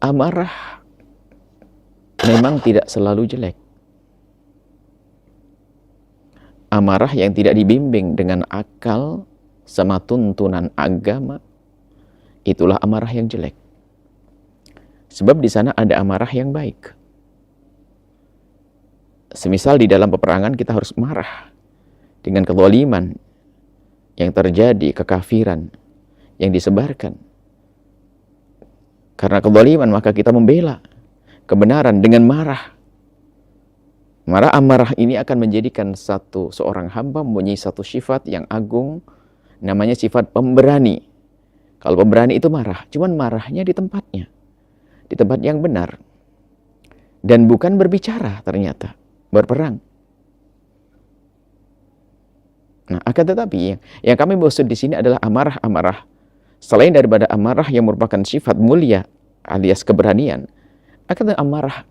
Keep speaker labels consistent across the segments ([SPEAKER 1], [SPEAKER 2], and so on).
[SPEAKER 1] Amarah memang tidak selalu jelek. Amarah yang tidak dibimbing dengan akal sama tuntunan agama, itulah amarah yang jelek. Sebab di sana ada amarah yang baik. Semisal di dalam peperangan kita harus marah dengan kezaliman yang terjadi, kekafiran yang disebarkan. Karena kezaliman maka kita membela kebenaran dengan marah. Amarah ini akan menjadikan seorang hamba mempunyai satu sifat yang agung, namanya sifat pemberani. Kalau pemberani itu marah, cuman marahnya di tempatnya, di tempat yang benar. Dan bukan berbicara ternyata, berperang. Nah, akan tetapi yang kami maksud di sini adalah amarah-amarah selain daripada amarah yang merupakan sifat mulia alias keberanian, akan amarah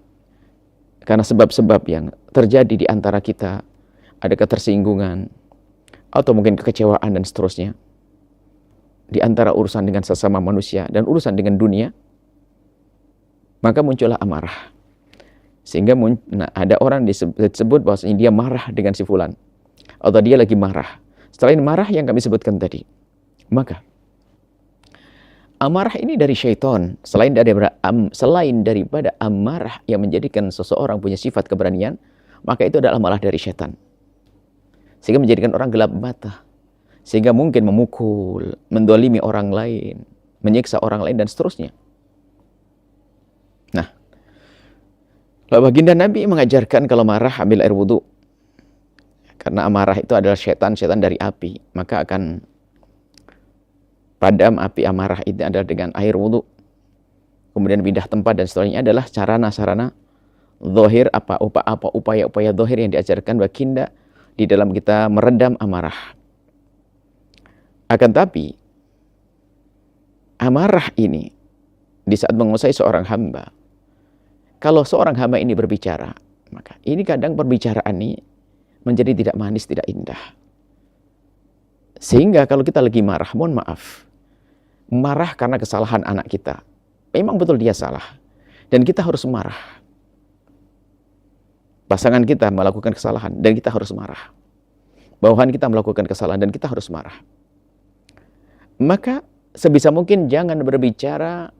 [SPEAKER 1] karena sebab-sebab yang terjadi di antara kita, ada ketersinggungan atau mungkin kekecewaan dan seterusnya di antara urusan dengan sesama manusia dan urusan dengan dunia, maka muncullah amarah. Sehingga ada orang disebut bahwasanya dia marah dengan si fulan, atau dia lagi marah. Selain marah yang kami sebutkan tadi, maka amarah ini dari syaitan. Selain daripada amarah yang menjadikan seseorang punya sifat keberanian, maka itu adalah malah dari syaitan. Sehingga menjadikan orang gelap mata. Sehingga mungkin memukul, mendolimi orang lain, menyiksa orang lain, dan seterusnya. Nah, baginda Nabi mengajarkan kalau marah ambil air wudhu. Karena amarah itu adalah syaitan dari api. Maka akan padam api amarah itu adalah dengan air wudhu. Kemudian pindah tempat dan seterusnya adalah sarana-sarana zahir, upaya-upaya zahir yang diajarkan baginda di dalam kita meredam amarah. Akan tapi amarah ini di saat menguasai seorang hamba, kalau seorang hamba ini berbicara, maka ini kadang perbicaraan ini menjadi tidak manis, tidak indah. Sehingga kalau kita lagi marah, mohon maaf, marah karena kesalahan anak kita, memang betul dia salah, dan kita harus marah. Pasangan kita melakukan kesalahan, dan kita harus marah. Bawahan kita melakukan kesalahan, dan kita harus marah. Maka sebisa mungkin jangan berbicara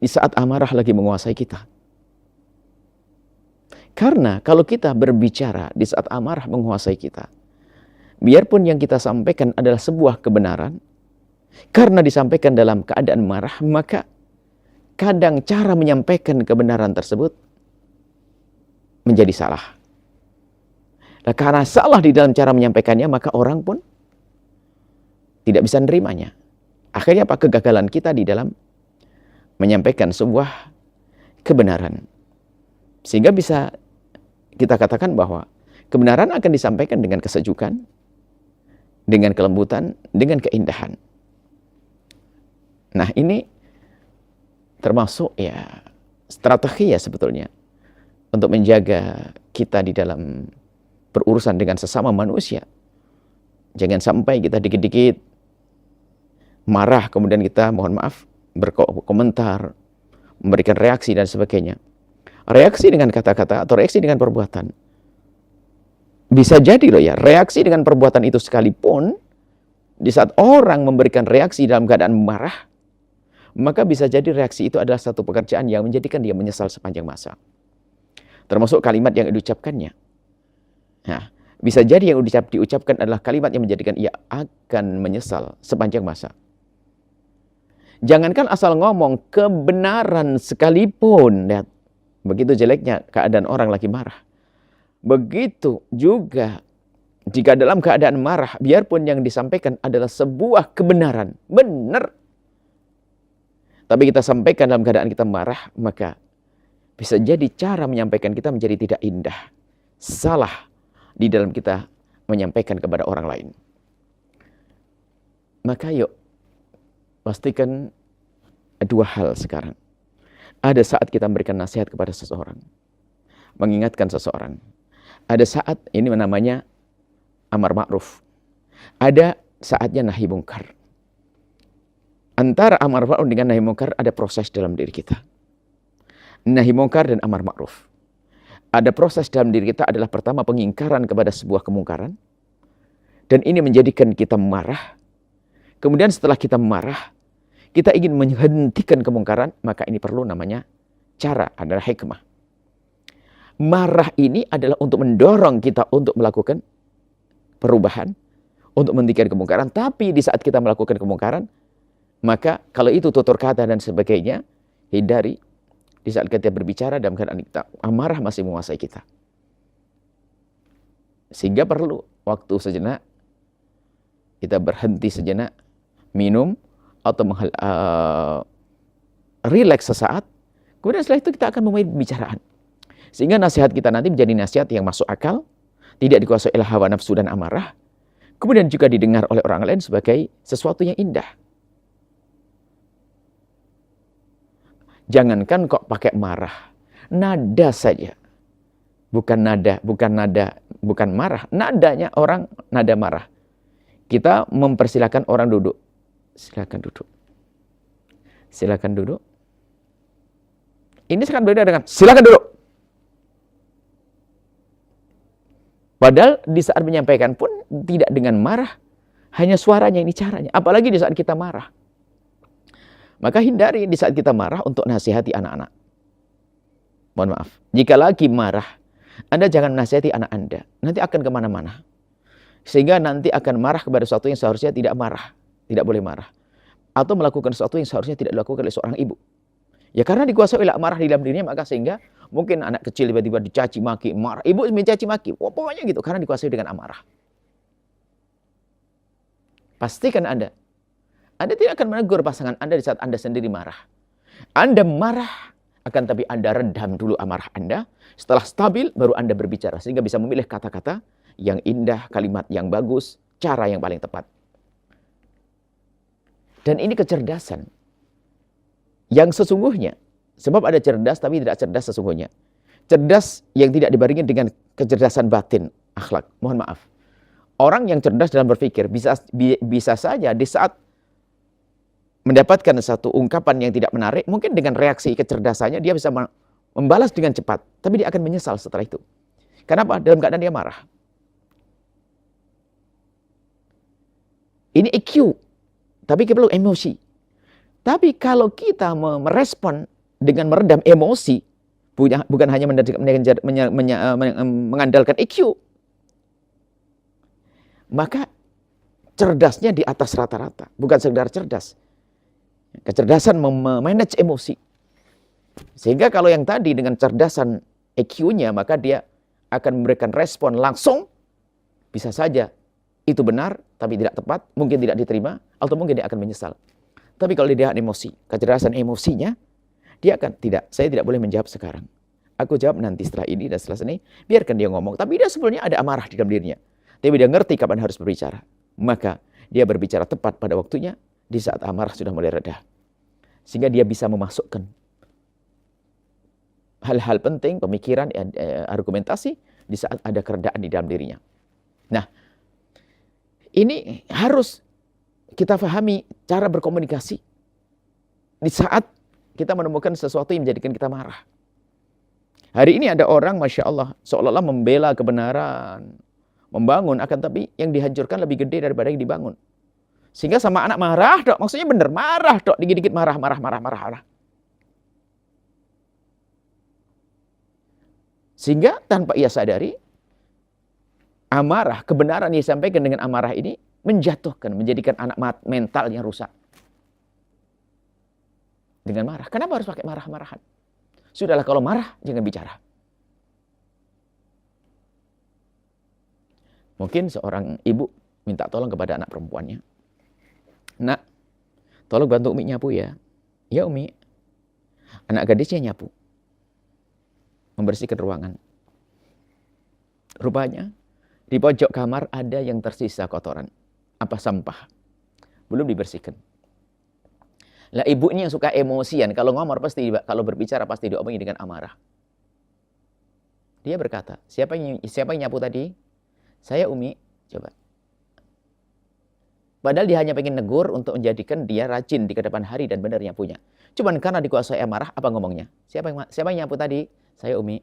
[SPEAKER 1] di saat amarah lagi menguasai kita. Karena kalau kita berbicara di saat amarah menguasai kita, biarpun yang kita sampaikan adalah sebuah kebenaran, karena disampaikan dalam keadaan marah, maka kadang cara menyampaikan kebenaran tersebut menjadi salah. Nah, karena salah di dalam cara menyampaikannya, maka orang pun tidak bisa menerimanya. Akhirnya apa? Kegagalan kita di dalam menyampaikan sebuah kebenaran. Sehingga bisa kita katakan bahwa kebenaran akan disampaikan dengan kesejukan, dengan kelembutan, dengan keindahan. Nah, ini termasuk ya strategi ya sebetulnya untuk menjaga kita di dalam berurusan dengan sesama manusia. Jangan sampai kita dikit-dikit marah, kemudian kita mohon maaf berkomentar, memberikan reaksi dan sebagainya. Reaksi dengan kata-kata atau reaksi dengan perbuatan. Bisa jadi loh ya, reaksi dengan perbuatan itu sekalipun, di saat orang memberikan reaksi dalam keadaan marah, maka bisa jadi reaksi itu adalah satu pekerjaan yang menjadikan dia menyesal sepanjang masa. Termasuk kalimat yang diucapkannya. Nah, bisa jadi yang diucapkan adalah kalimat yang menjadikan ia akan menyesal sepanjang masa. Jangankan asal ngomong, kebenaran sekalipun, lihat, begitu jeleknya keadaan orang lagi marah. Begitu juga jika dalam keadaan marah, biarpun yang disampaikan adalah sebuah kebenaran, benar, tapi kita sampaikan dalam keadaan kita marah, maka bisa jadi cara menyampaikan kita menjadi tidak indah, salah di dalam kita menyampaikan kepada orang lain. Maka yuk, pastikan dua hal sekarang. Ada saat kita memberikan nasihat kepada seseorang, mengingatkan seseorang. Ada saat ini namanya amar ma'ruf. Ada saatnya nahi mungkar. Antara amar ma'ruf dengan nahi mungkar ada proses dalam diri kita. nahi mungkar dan amar ma'ruf. Ada proses dalam diri kita adalah pertama pengingkaran kepada sebuah kemungkaran. Dan ini menjadikan kita marah. Kemudian setelah kita marah, kita ingin menghentikan kemungkaran, maka ini perlu namanya cara, adalah hikmah. Marah ini adalah untuk mendorong kita untuk melakukan perubahan, untuk menghentikan kemungkaran. Tapi di saat kita melakukan kemungkaran, maka kalau itu tutur kata dan sebagainya, hindari. Di saat kita berbicara dalam keadaan kita amarah masih menguasai kita. Sehingga perlu waktu sejenak, kita berhenti sejenak, minum, atau relax sesaat. Kemudian setelah itu kita akan memulai pembicaraan. Sehingga nasihat kita nanti menjadi nasihat yang masuk akal, tidak dikuasai oleh hawa nafsu dan amarah, kemudian juga didengar oleh orang lain sebagai sesuatu yang indah. Jangankan kok pakai marah, nada saja. Bukan marah, nadanya orang nada marah. Kita mempersilahkan orang duduk. Silakan duduk. Silakan duduk. Ini sangat berbeda dengan silakan duduk. Padahal di saat menyampaikan pun tidak dengan marah, hanya suaranya ini caranya. Apalagi di saat kita marah. Maka hindari di saat kita marah untuk nasihati anak-anak. Mohon maaf. Jika lagi marah, Anda jangan nasihati anak Anda. Nanti akan kemana-mana. Sehingga nanti akan marah kepada sesuatu yang seharusnya tidak marah. Tidak boleh marah. Atau melakukan sesuatu yang seharusnya tidak dilakukan oleh seorang ibu. Ya karena dikuasai oleh amarah di dalam dirinya, maka sehingga mungkin anak kecil tiba-tiba dicaci maki, marah. Ibu mencaci maki. Oh, pokoknya gitu. Karena dikuasai dengan amarah. Pastikan Anda tidak akan menegur pasangan Anda di saat Anda sendiri marah. Anda marah, akan tapi Anda redam dulu amarah Anda. Setelah stabil, baru Anda berbicara. Sehingga bisa memilih kata-kata yang indah, kalimat yang bagus, cara yang paling tepat. Dan ini kecerdasan yang sesungguhnya. Sebab ada cerdas tapi tidak cerdas sesungguhnya. Cerdas yang tidak dibarengi dengan kecerdasan batin, akhlak. Mohon maaf. Orang yang cerdas dalam berpikir bisa saja di saat mendapatkan satu ungkapan yang tidak menarik, mungkin dengan reaksi kecerdasannya dia bisa membalas dengan cepat, tapi dia akan menyesal setelah itu. Kenapa? Dalam keadaan dia marah. Ini EQ, tapi kita perlu emosi. Tapi kalau kita merespon dengan meredam emosi, bukan hanya mengandalkan EQ, maka cerdasnya di atas rata-rata, bukan sekedar cerdas. Kecerdasan memanage emosi. Sehingga kalau yang tadi dengan cerdasan EQ-nya, maka dia akan memberikan respon langsung. Bisa saja itu benar, tapi tidak tepat, mungkin tidak diterima, atau mungkin dia akan menyesal. Tapi kalau dia emosi, kecerdasan emosinya, dia akan, saya tidak boleh menjawab sekarang. Aku jawab nanti setelah ini dan setelah ini, biarkan dia ngomong. Tapi dia sebenarnya ada amarah di dalam dirinya. Tapi dia ngerti kapan harus berbicara. Maka dia berbicara tepat pada waktunya, di saat amarah sudah mulai reda. Sehingga dia bisa memasukkan hal-hal penting, pemikiran, argumentasi di saat ada keredaan di dalam dirinya. Nah, ini harus kita pahami cara berkomunikasi di saat kita menemukan sesuatu yang menjadikan kita marah. Hari ini ada orang, Masya Allah, seolah-olah membela kebenaran, membangun, akan tapi yang dihancurkan lebih gede daripada yang dibangun. Sehingga sama anak marah, dok. Maksudnya benar, marah, dok. Dikit-dikit marah. Sehingga tanpa ia sadari, amarah, kebenaran yang disampaikan dengan amarah ini menjatuhkan, menjadikan anak mentalnya rusak. Dengan marah. Kenapa harus pakai marah-marahan? Sudahlah kalau marah, jangan bicara. Mungkin seorang ibu minta tolong kepada anak perempuannya. Nak, tolong bantu Umi nyapu ya. Ya Umi. Anak gadisnya nyapu. Membersihkan ruangan. Rupanya di pojok kamar ada yang tersisa kotoran. Apa sampah. Belum dibersihkan. Lah ibunya yang suka emosian. Kalau ngomong pasti, kalau berbicara pasti diomongi dengan amarah. Dia berkata, siapa yang nyapu tadi? Saya Umi. Coba. Padahal dia hanya pengen negur untuk menjadikan dia rajin di kedepan hari dan benar yang punya. Cuman karena dikuasai amarah, apa ngomongnya? Siapa yang nyapu tadi? Saya, Umi.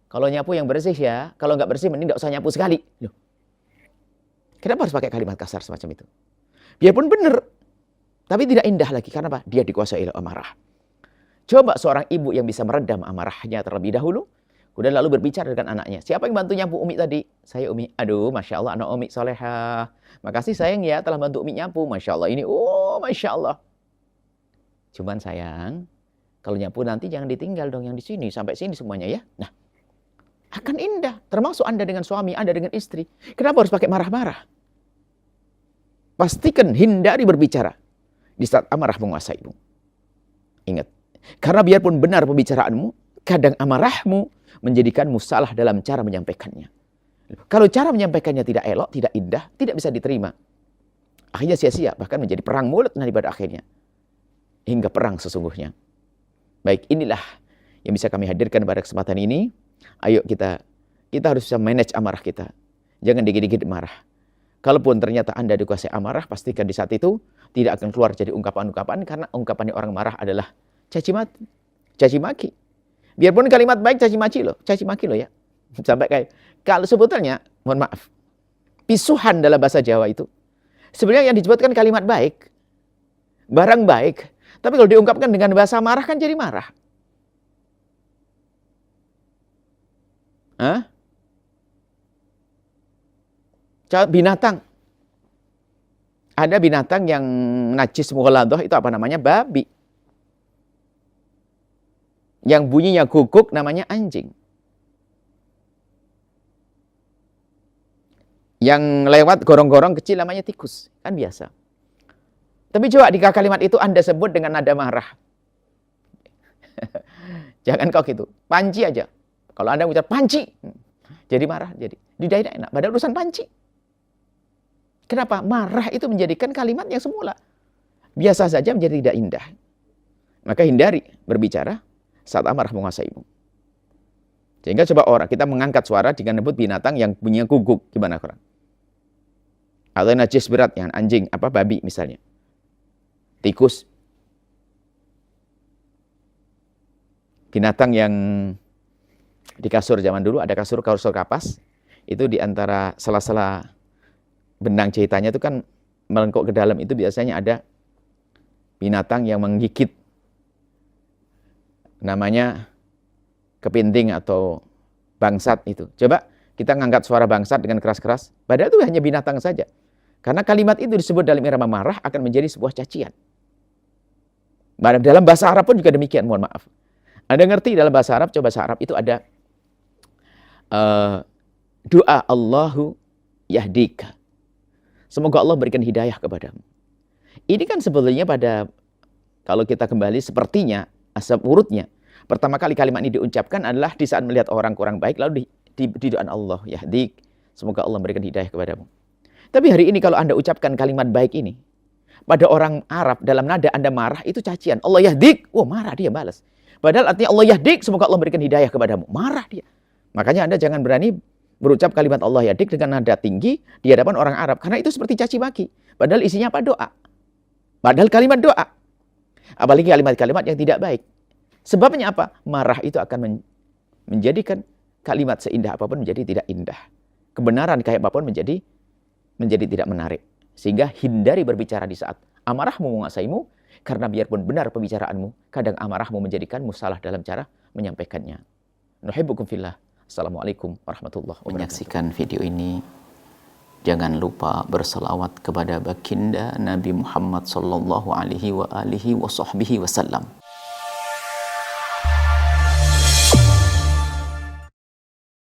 [SPEAKER 1] Kalau nyapu yang bersih ya, kalau nggak bersih mending nggak usah nyapu sekali. Loh. Kenapa harus pakai kalimat kasar semacam itu? Biarpun benar, tapi tidak indah lagi. Karena apa? Dia dikuasai oleh amarah. Coba seorang ibu yang bisa meredam amarahnya terlebih dahulu, kemudian lalu berbicara dengan anaknya. Siapa yang bantu nyapu Umi tadi? Saya, Umi. Aduh, Masya Allah, anak Umi solehah. Makasih sayang ya telah bantu Umi nyapu. Masya Allah ini, oh Masya Allah. Cuman sayang, kalau nyapu nanti jangan ditinggal dong yang di sini. Sampai sini semuanya ya. Nah, akan indah. Termasuk Anda dengan suami, Anda dengan istri. Kenapa harus pakai marah-marah? Pastikan hindari berbicara di saat amarah menguasaimu. Ingat, karena biarpun benar pembicaraanmu, kadang amarahmu menjadikanmu salah dalam cara menyampaikannya. Kalau cara menyampaikannya tidak elok, tidak indah, tidak bisa diterima. Akhirnya sia-sia, bahkan menjadi perang mulut nanti pada akhirnya. Hingga perang sesungguhnya. Baik, inilah yang bisa kami hadirkan pada kesempatan ini. Ayo kita harus bisa manage amarah kita. Jangan dikit-dikit marah. Kalaupun ternyata Anda dikuasai amarah, pastikan di saat itu tidak akan keluar jadi ungkapan-ungkapan, karena ungkapannya orang marah adalah caci maki. Biarpun kalimat baik caci maki loh ya. Sampai kayak, kalau sebetulnya, mohon maaf, pisuhan dalam bahasa Jawa itu, sebenarnya yang disebutkan kalimat baik, barang baik, tapi kalau diungkapkan dengan bahasa marah kan jadi marah. Hah? Binatang. Ada binatang yang najis mughaladah itu apa namanya? Babi. Yang bunyinya guguk namanya anjing. Yang lewat gorong-gorong kecil namanya tikus. Kan biasa. Tapi coba di kalimat itu Anda sebut dengan nada marah. Jangan kau gitu. Panci aja. Kalau Anda ucap panci, jadi marah. Jadi tidak enak. Padahal urusan panci. Kenapa? Marah itu menjadikan kalimat yang semula biasa saja menjadi tidak indah. Maka hindari berbicara saat amarah menguasaimu. Sehingga coba kita mengangkat suara dengan menyebut binatang yang bunyinya guguk. Gimana orang? Atau najis berat, yang anjing, babi misalnya. Tikus. Binatang yang di kasur zaman dulu, ada kasur kapas. Itu di antara sela-sela benang jahitannya itu kan melengkuk ke dalam, itu biasanya ada binatang yang menggigit. Namanya kepinting atau bangsat itu. Coba kita ngangkat suara bangsat dengan keras-keras. Padahal itu hanya binatang saja. Karena kalimat itu disebut dalam irama marah akan menjadi sebuah cacian. Dalam bahasa Arab pun juga demikian, mohon maaf. Anda ngerti dalam bahasa Arab, coba bahasa Arab itu ada doa Allahu yahdika. Semoga Allah berikan hidayah kepadamu. Ini kan sebetulnya kalau kita kembali sepertinya, asal urutnya, pertama kali kalimat ini diucapkan adalah di saat melihat orang kurang baik, lalu di doa Allah, yahdik, semoga Allah berikan hidayah kepadamu. Tapi hari ini kalau Anda ucapkan kalimat baik ini, pada orang Arab, dalam nada Anda marah, itu cacian. Allah yahdik, marah dia balas. Padahal artinya Allah yahdik, semoga Allah berikan hidayah kepadamu. Marah dia. Makanya Anda jangan berani berucap kalimat Allah yahdik dengan nada tinggi di hadapan orang Arab. Karena itu seperti caci maki. Padahal isinya apa? Doa. Padahal kalimat doa. Apalagi kalimat-kalimat yang tidak baik. Sebabnya apa? Marah itu akan menjadikan kalimat seindah apapun menjadi tidak indah. Kebenaran kayak apapun menjadi tidak menarik. Sehingga hindari berbicara di saat amarahmu menguasaimu. Karena biarpun benar pembicaraanmu, kadang amarahmu menjadikanmu salah dalam cara menyampaikannya. Nuhibbukum fillah. Assalamualaikum warahmatullahi wabarakatuh. Menyaksikan video ini, jangan lupa berselawat kepada baginda Nabi Muhammad sallallahu alaihi wa alihi wa sahbihi wasallam.